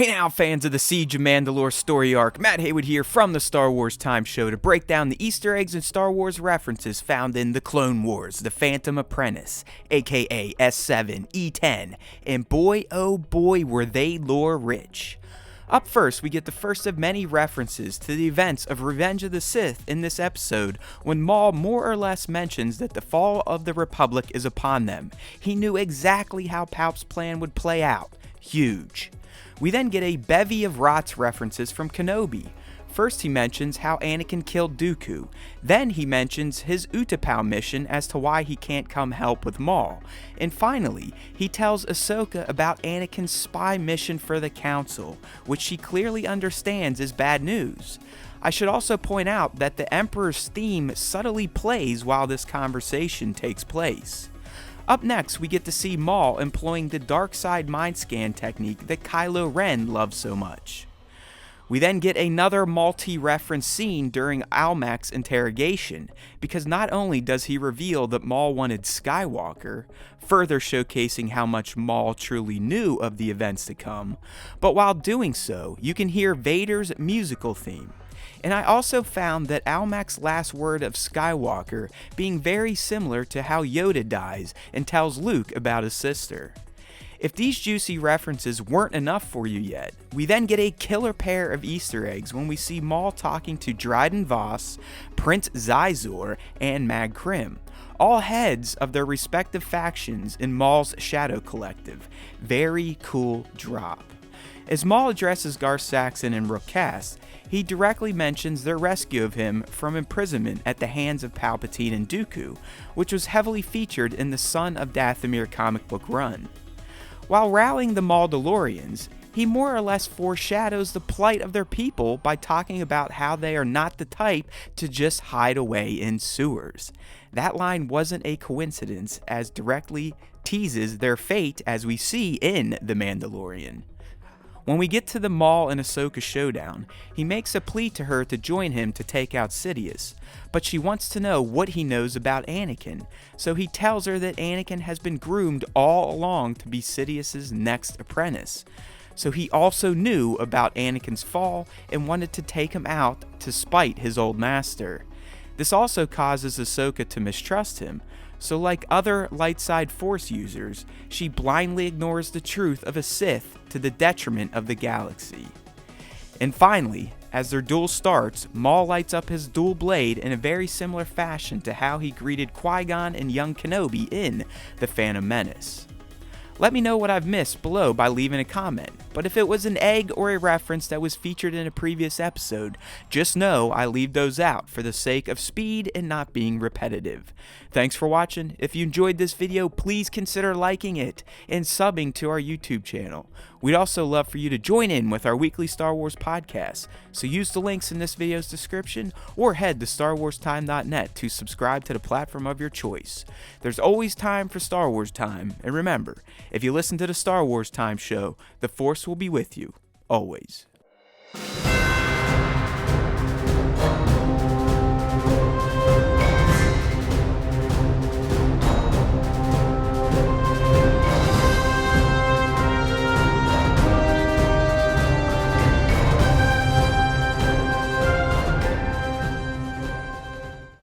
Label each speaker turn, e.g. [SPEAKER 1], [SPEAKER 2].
[SPEAKER 1] Hey now, fans of the Siege of Mandalore story arc, Matt Heywood here from the Star Wars Time Show to break down the Easter eggs and Star Wars references found in the Clone Wars, the Phantom Apprentice, aka S7, E10, and boy oh boy were they lore rich. Up first, we get the first of many references to the events of Revenge of the Sith in this episode when Maul more or less mentions that the fall of the Republic is upon them. He knew exactly how Palp's plan would play out. Huge. We then get a bevy of Rots references from Kenobi. First he mentions how Anakin killed Dooku, then he mentions his Utapau mission as to why he can't come help with Maul, and finally, he tells Ahsoka about Anakin's spy mission for the Council, which she clearly understands is bad news. I should also point out that the Emperor's theme subtly plays while this conversation takes place. Up next, we get to see Maul employing the dark side mind scan technique that Kylo Ren loves so much. We then get another multi-reference scene during Almac's interrogation, because not only does he reveal that Maul wanted Skywalker, further showcasing how much Maul truly knew of the events to come, but while doing so, you can hear Vader's musical theme. And I also found that Almac's last word of Skywalker being very similar to how Yoda dies and tells Luke about his sister. If these juicy references weren't enough for you yet, we then get a killer pair of Easter eggs when we see Maul talking to Dryden Voss, Prince Xizor, and Mag Krim, all heads of their respective factions in Maul's Shadow Collective. Very cool drop. As Maul addresses Garth Saxon and Rook Kast, he directly mentions their rescue of him from imprisonment at the hands of Palpatine and Dooku, which was heavily featured in the Son of Dathomir comic book run. While rallying the Mandalorians, he more or less foreshadows the plight of their people by talking about how they are not the type to just hide away in sewers. That line wasn't a coincidence, as directly teases their fate as we see in The Mandalorian. When we get to the Maul and Ahsoka showdown, he makes a plea to her to join him to take out Sidious, but she wants to know what he knows about Anakin, so he tells her that Anakin has been groomed all along to be Sidious's next apprentice. So he also knew about Anakin's fall and wanted to take him out to spite his old master. This also causes Ahsoka to mistrust him, so like other light side Force users, she blindly ignores the truth of a Sith to the detriment of the galaxy. And finally, as their duel starts, Maul lights up his dual blade in a very similar fashion to how he greeted Qui-Gon and young Kenobi in The Phantom Menace. Let me know what I've missed below by leaving a comment, but if it was an egg or a reference that was featured in a previous episode, just know I leave those out for the sake of speed and not being repetitive. Thanks for watching. If you enjoyed this video, please consider liking it and subbing to our YouTube channel. We'd also love for you to join in with our weekly Star Wars podcast, so use the links in this video's description or head to StarWarsTime.net to subscribe to the platform of your choice. There's always time for Star Wars time, and remember, if you listen to the Star Wars Time Show, the Force will be with you, always.